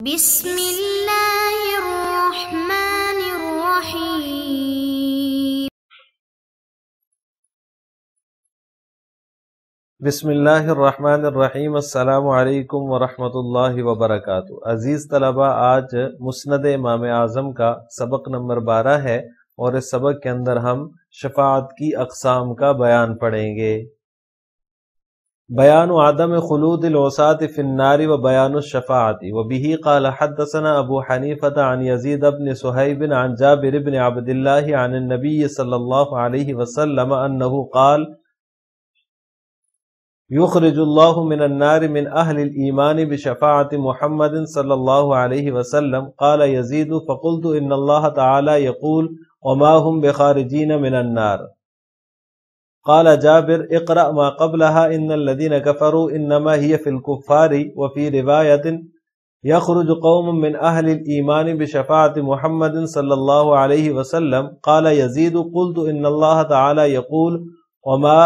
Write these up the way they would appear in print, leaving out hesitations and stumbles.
بسم اللہ الرحمن الرحیم۔ بسم اللہ الرحمن الرحیم۔ السلام علیکم ورحمۃ اللہ وبرکاتہ۔ عزیز طلبہ، آج مسند امام اعظم کا سبق نمبر 12 ہے اور اس سبق کے اندر ہم شفاعت کی اقسام کا بیان پڑھیں گے۔ بیان عدم خلود العصاة فی النار و بیان الشفاعت وبہ قال حدثنا ابو حنیفۃ عن یزید بن صہیب عن جابر بن عبد اللہ عن النبی صلی اللہ علیہ وسلم انہ قال یخرج اللہ من النار من اہل الایمان بشفاعت محمد صلی اللہ علیہ وسلم قال یزید فقلت ان اللہ تعالی یقول وما هم بخارجین من النار قال جابر اقرأ ما قبلها ان الذين كفروا انما هي في الكفار وفي رواية يخرج قوم من اهل الايمان بشفاعة محمد صلى الله عليه وسلم قال يزيد قلت ان الله تعالى يقول وما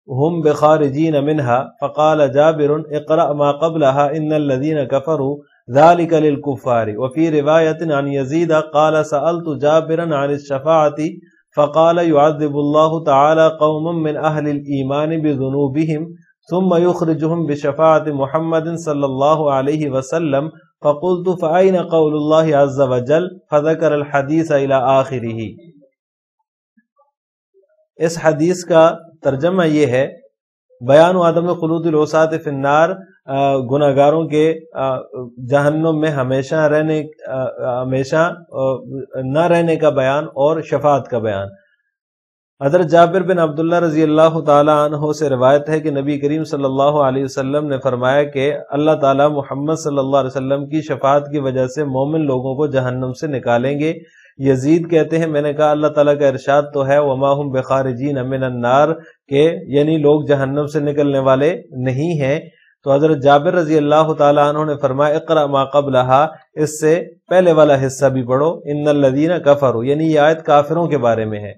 هم بخارجين منها فقال جابر اقرأ ما قبلها ان الذين كفروا ذلك للكفار وفي رواية عن يزيد قال سألت جابرا عن الشفاعة فقال يعذب الله تعالى قوما من أهل الإيمان بذنوبهم ثم يخرجهم بشفاعة محمد صلى الله عليه وسلم فقلت فأين قول الله عز وجل فذكر الحديث إلى آخره۔ اس حدیث کا ترجمہ یہ ہے، بیان عدم خلود العصاة فی النار، گناہگاروں کے جہنم میں ہمیشہ نہ رہنے کا بیان اور شفاعت کا بیان۔ حضرت جابر بن عبداللہ رضی اللہ تعالی عنہ سے روایت ہے کہ نبی کریم صلی اللہ علیہ وسلم نے فرمایا کہ اللہ تعالی محمد صلی اللہ علیہ وسلم کی شفاعت کی وجہ سے مومن لوگوں کو جہنم سے نکالیں گے۔ یزید کہتے ہیں میں نے کہا اللہ تعالیٰ کا ارشاد تو ہے وما هم بخارجین من النار، کہ یعنی لوگ جہنم سے نکلنے والے نہیں ہیں۔ تو حضرت جابر رضی اللہ تعالیٰ عنہ نے فرمایا اقرأ ما قبلها، اس سے پہلے والا حصہ بھی پڑھو، ان الذین کفروا، یعنی یہ آیت کافروں کے بارے میں ہے۔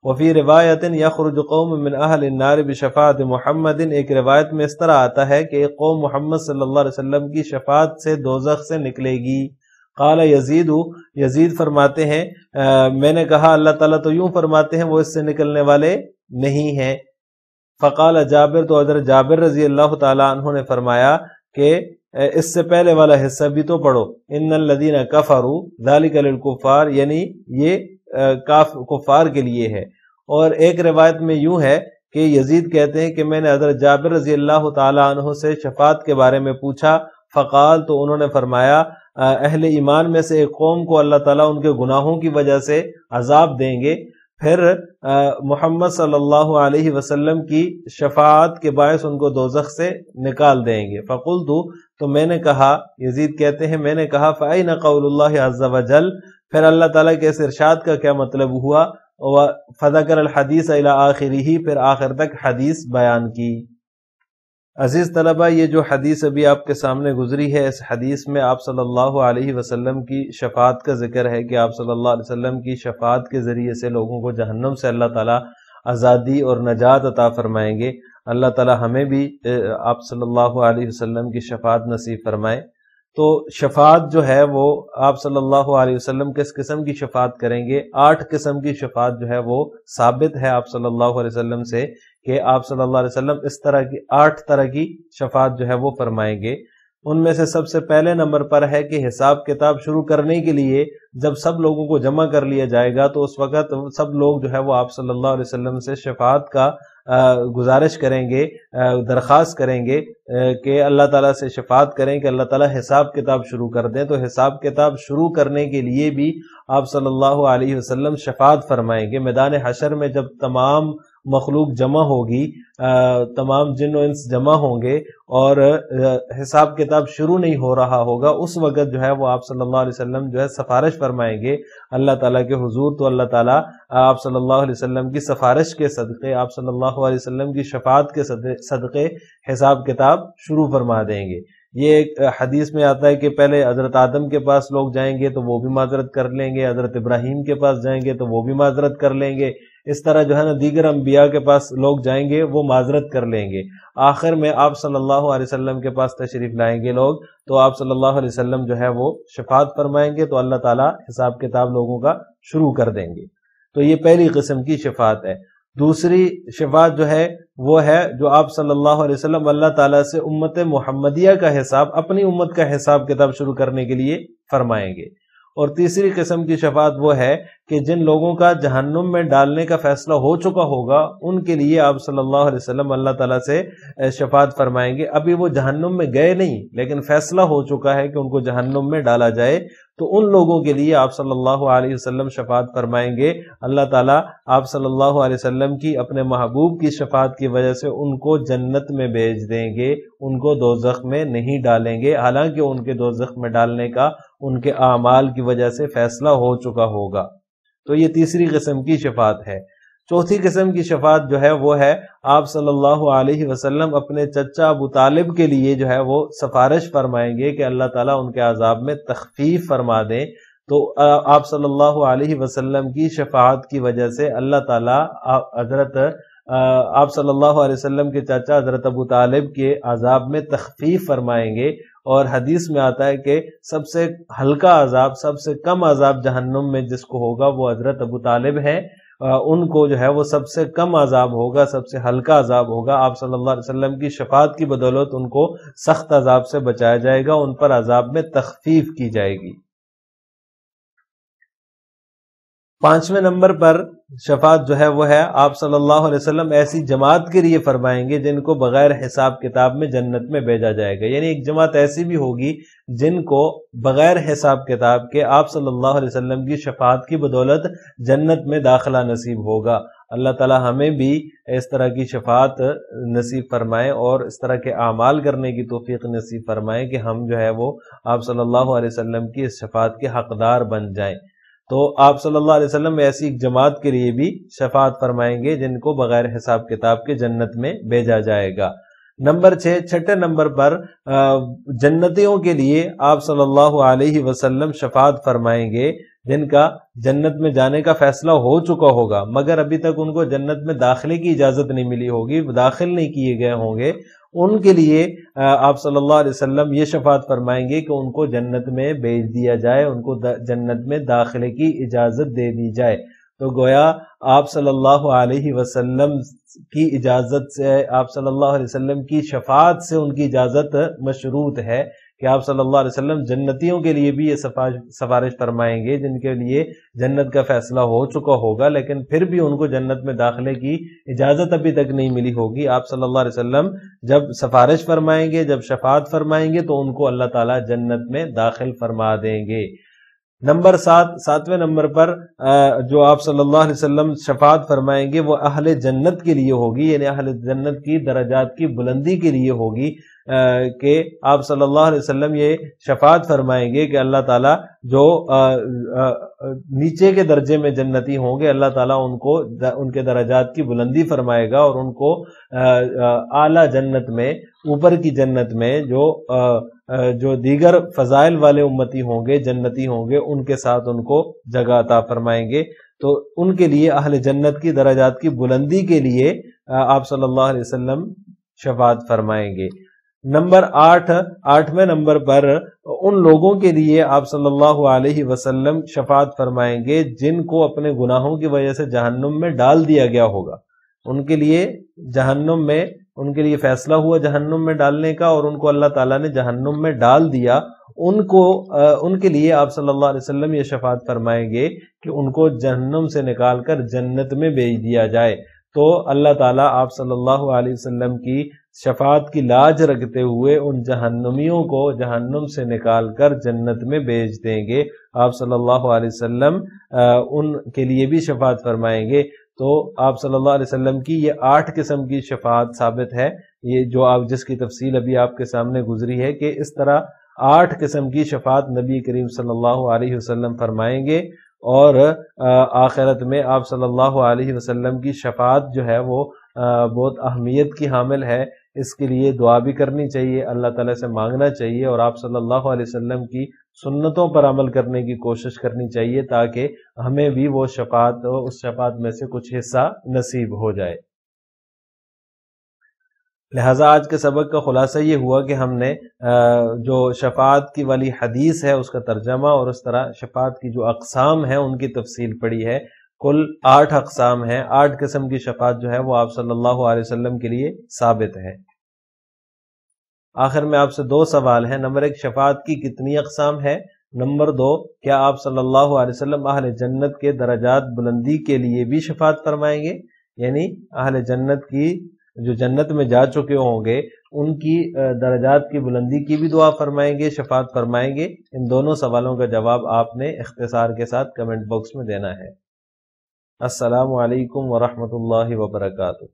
وفی روایت یخرج قوم من اہل النار بشفاعت محمد، ایک روایت میں اس طرح آتا ہے کہ ایک قوم محمد صلی اللہ علیہ وسلم کی شفاعت سے دوزخ سے نکلے گی۔ قال یزید فرماتے ہیں میں نے کہا اللہ تعالیٰ تو یوں فرماتے ہیں وہ اس سے نکلنے والے نہیں ہیں۔ فقال جابر، تو حضرت جابر رضی اللہ تعالیٰ عنہ نے فرمایا کہ اس سے پہلے والا حصہ بھی تو پڑھو، ان الذین کفروا ذلک للکفار، یعنی یہ کفار کے لیے ہے۔ اور ایک روایت میں یوں ہے کہ یزید کہتے ہیں کہ میں نے حضرت جابر رضی اللہ تعالیٰ عنہ سے شفاعت کے بارے میں پوچھا، فقال، تو انہوں نے فرمایا اہل ایمان میں سے ایک قوم کو اللہ تعالیٰ ان کے گناہوں کی وجہ سے عذاب دیں گے، پھر محمد صلی اللہ علیہ وسلم کی شفاعت کے باعث ان کو دوزخ سے نکال دیں گے۔ فقلت، تو میں نے کہا، یزید کہتے ہیں میں نے کہا فأین قول اللہ عز وجل، پھر اللہ تعالیٰ کے اس ارشاد کا کیا مطلب ہوا؟ فذکر الحدیث الی آخرہ، پھر آخر تک حدیث بیان کی۔ عزیز طلبہ، یہ جو حدیث ابھی آپ کے سامنے گزری ہے، اس حدیث میں آپ صلی اللہ علیہ وسلم کی شفاعت کا ذکر ہے کہ آپ صلی اللہ علیہ وسلم کی شفاعت کے ذریعے سے لوگوں کو جہنم سے اللہ تعالیٰ آزادی اور نجات عطا فرمائیں گے۔ اللہ تعالیٰ ہمیں بھی آپ صلی اللہ علیہ وسلم کی شفاعت نصیب فرمائے۔ تو شفاعت جو ہے وہ آپ صلی اللہ علیہ وسلم کس قسم کی شفاعت کریں گے؟ 8 قسم کی شفاعت جو ہے وہ ثابت ہے آپ صلی اللہ علیہ وسلم سے کہ آپ صلی اللہ علیہ وسلم اس طرح کی 8 طرح کی شفاعت جو ہے وہ فرمائیں گے۔ ان میں سے سب سے پہلے نمبر پر ہے کہ حساب کتاب شروع کرنے کے لیے جب سب لوگوں کو جمع کر لیا جائے گا تو اس وقت سب لوگ جو ہے وہ آپ صلی اللہ علیہ وسلم سے شفاعت کا گزارش کریں گے، درخواست کریں گے کہ اللہ تعالیٰ سے شفاعت کریں کہ اللہ تعالیٰ حساب کتاب شروع کر دیں۔ تو حساب کتاب شروع کرنے کے لیے بھی آپ صلی اللہ علیہ وسلم شفاعت فرمائیں گے۔ میدان حشر میں جب تمام مخلوق جمع ہوگی، تمام جن و انس جمع ہوں گے اور حساب کتاب شروع نہیں ہو رہا ہوگا، اس وقت جو ہے وہ آپ صلی اللہ علیہ وسلم جو ہے سفارش فرمائیں گے اللہ تعالیٰ کے حضور۔ تو اللہ تعالیٰ آپ صلی اللہ علیہ وسلم کی سفارش کے صدقے، آپ صلی اللہ علیہ وسلم کی شفاعت کے صدقے حساب کتاب شروع فرما دیں گے۔ یہ ایک حدیث میں آتا ہے کہ پہلے حضرت آدم کے پاس لوگ جائیں گے تو وہ بھی معذرت کر لیں گے، حضرت ابراہیم کے پاس جائیں گے تو وہ بھی معذرت کر لیں گے، اس طرح جو ہے نا دیگر انبیاء کے پاس لوگ جائیں گے وہ معذرت کر لیں گے، آخر میں آپ صلی اللہ علیہ وسلم کے پاس تشریف لائیں گے لوگ تو آپ صلی اللہ علیہ وسلم جو ہے وہ شفاعت فرمائیں گے، تو اللہ تعالیٰ حساب کتاب لوگوں کا شروع کر دیں گے۔ تو یہ پہلی قسم کی شفاعت ہے۔ دوسری شفاعت جو ہے وہ ہے جو آپ صلی اللہ علیہ وسلم اللہ تعالیٰ سے امت محمدیہ کا حساب، اپنی امت کا حساب کتاب شروع کرنے کے لیے فرمائیں گے۔ اور تیسری قسم کی شفاعت وہ ہے کہ جن لوگوں کا جہنم میں ڈالنے کا فیصلہ ہو چکا ہوگا ان کے لیے آپ صلی اللہ علیہ وسلم اللہ تعالیٰ سے شفاعت فرمائیں گے۔ ابھی وہ جہنم میں گئے نہیں لیکن فیصلہ ہو چکا ہے کہ ان کو جہنم میں ڈالا جائے، تو ان لوگوں کے لیے آپ صلی اللہ علیہ وسلم شفاعت فرمائیں گے۔ اللہ تعالیٰ آپ صلی اللہ علیہ وسلم کی اپنے محبوب کی شفاعت کی وجہ سے ان کو جنت میں بھیج دیں گے، ان کو دوزخ میں نہیں ڈالیں گے، حالانکہ ان کے دوزخ میں ڈالنے کا ان کے اعمال کی وجہ سے فیصلہ ہو چکا ہوگا۔ تو یہ تیسری قسم کی شفاعت ہے۔ چوتھی قسم کی شفاعت جو ہے وہ ہے آپ صلی اللہ علیہ وسلم اپنے چچا ابو طالب کے لیے جو ہے وہ سفارش فرمائیں گے کہ اللہ تعالیٰ ان کے عذاب میں تخفیف فرما دیں، تو آپ صلی اللہ علیہ وسلم کی شفاعت کی وجہ سے اللہ تعالیٰ آپ صلی اللہ علیہ وسلم کے چاچا حضرت ابو طالب کے عذاب میں تخفیف فرمائیں گے۔ اور حدیث میں آتا ہے کہ سب سے ہلکا عذاب، سب سے کم عذاب جہنم میں جس کو ہوگا وہ حضرت ابو طالب ہے، ان کو جو ہے وہ سب سے کم عذاب ہوگا، سب سے ہلکا عذاب ہوگا۔ آپ صلی اللہ علیہ وسلم کی شفاعت کی بدولت ان کو سخت عذاب سے بچایا جائے گا، ان پر عذاب میں تخفیف کی جائے گی۔ پانچویں نمبر پر شفاعت جو ہے وہ ہے آپ صلی اللہ علیہ وسلم ایسی جماعت کے لیے فرمائیں گے جن کو بغیر حساب کتاب میں جنت میں بھیجا جائے گا، یعنی ایک جماعت ایسی بھی ہوگی جن کو بغیر حساب کتاب کے آپ صلی اللہ علیہ وسلم کی شفاعت کی بدولت جنت میں داخلہ نصیب ہوگا۔ اللہ تعالی ہمیں بھی اس طرح کی شفاعت نصیب فرمائے اور اس طرح کے اعمال کرنے کی توفیق نصیب فرمائے کہ ہم جو ہے وہ آپ صلی اللہ علیہ وسلم کی اس شفاعت کے حقدار بن جائیں۔ تو آپ صلی اللہ علیہ وسلم ایسی ایک جماعت کے لیے بھی شفاعت فرمائیں گے جن کو بغیر حساب کتاب کے جنت میں بھیجا جائے گا۔ نمبر 6، چھٹے نمبر پر جنتیوں کے لیے آپ صلی اللہ علیہ وسلم شفاعت فرمائیں گے جن کا جنت میں جانے کا فیصلہ ہو چکا ہوگا مگر ابھی تک ان کو جنت میں داخلے کی اجازت نہیں ملی ہوگی، داخل نہیں کیے گئے ہوں گے، ان کے لیے آپ صلی اللہ علیہ وسلم یہ شفاعت فرمائیں گے کہ ان کو جنت میں بھیج دیا جائے، ان کو جنت میں داخلے کی اجازت دے دی جائے۔ تو گویا آپ صلی اللہ علیہ وسلم کی اجازت سے، آپ صلی اللہ علیہ وسلم کی شفاعت سے ان کی اجازت مشروط ہے کہ آپ صلی اللہ علیہ وسلم جنتیوں کے لیے بھی یہ سفارش فرمائیں گے جن کے لیے جنت کا فیصلہ ہو چکا ہوگا لیکن پھر بھی ان کو جنت میں داخلے کی اجازت ابھی تک نہیں ملی ہوگی۔ آپ صلی اللہ علیہ وسلم جب سفارش فرمائیں گے، جب شفاعت فرمائیں گے تو ان کو اللہ تعالیٰ جنت میں داخل فرما دیں گے۔ نمبر 7، ساتویں نمبر پر جو آپ صلی اللہ علیہ وسلم شفاعت فرمائیں گے وہ اہل جنت کے لیے ہوگی، یعنی اہل جنت کی درجات کی بلندی کے لیے ہوگی کہ آپ صلی اللہ علیہ وسلم یہ شفاعت فرمائیں گے کہ اللہ تعالیٰ جو نیچے کے درجے میں جنتی ہوں گے اللہ تعالیٰ ان کو ان کے درجات کی بلندی فرمائے گا اور ان کو اعلیٰ جنت میں، اوپر کی جنت میں جو دیگر فضائل والے امتی ہوں گے، جنتی ہوں گے، ان کے ساتھ ان کو جگہ عطا فرمائیں گے۔ تو ان کے لیے اہل جنت کی درجات کی بلندی کے لیے آپ صلی اللہ علیہ وسلم شفاعت فرمائیں گے۔ نمبر 8، 8ویں نمبر پر ان لوگوں کے لیے آپ صلی اللہ علیہ وسلم شفاعت فرمائیں گے جن کو اپنے گناہوں کی وجہ سے جہنم میں ڈال دیا گیا ہوگا، ان کے لیے جہنم میں، ان کے لیے فیصلہ ہوا جہنم میں ڈالنے کا اور ان کو اللہ تعالیٰ نے جہنم میں ڈال دیا، ان کے لیے آپ صلی اللہ علیہ وسلم یہ شفاعت فرمائیں گے کہ ان کو جہنم سے نکال کر جنت میں بھیج دیا جائے۔ تو اللہ تعالیٰ آپ صلی اللہ علیہ وسلم کی شفاعت کی لاج رکھتے ہوئے ان جہنمیوں کو جہنم سے نکال کر جنت میں بھیج دیں گے۔ آپ صلی اللہ علیہ وسلم ان کے لیے بھی شفاعت فرمائیں گے۔ تو آپ صلی اللہ علیہ وسلم کی یہ 8 قسم کی شفاعت ثابت ہے، یہ جو آپ جس کی تفصیل ابھی آپ کے سامنے گزری ہے کہ اس طرح 8 قسم کی شفاعت نبی کریم صلی اللہ علیہ وسلم فرمائیں گے اور آخرت میں آپ صلی اللہ علیہ وسلم کی شفاعت جو ہے وہ بہت اہمیت کی حامل ہے، اس کے لیے دعا بھی کرنی چاہیے، اللہ تعالیٰ سے مانگنا چاہیے، اور آپ صلی اللہ علیہ وسلم کی سنتوں پر عمل کرنے کی کوشش کرنی چاہیے تاکہ ہمیں بھی وہ شفاعت، اس شفاعت میں سے کچھ حصہ نصیب ہو جائے۔ لہٰذا آج کے سبق کا خلاصہ یہ ہوا کہ ہم نے جو شفاعت کی والی حدیث ہے اس کا ترجمہ اور اس طرح شفاعت کی جو اقسام ہیں ان کی تفصیل پڑھی ہے۔ کل 8 اقسام ہیں، 8 قسم کی شفاعت جو ہے وہ آپ صلی اللہ علیہ وسلم کے لیے ثابت ہے۔ آخر میں آپ سے 2 سوال ہیں۔ نمبر 1، شفاعت کی کتنی اقسام ہے؟ نمبر 2، کیا آپ صلی اللہ علیہ وسلم اہل جنت کے درجات بلندی کے لیے بھی شفاعت فرمائیں گے؟ یعنی اہل جنت کی جو جنت میں جا چکے ہوں گے ان کی درجات کی بلندی کی بھی دعا فرمائیں گے، شفاعت فرمائیں گے؟ ان دونوں سوالوں کا جواب آپ نے اختصار کے ساتھ کمنٹ باکس میں دینا ہے۔ السلام علیکم ورحمۃ اللہ وبرکاتہ۔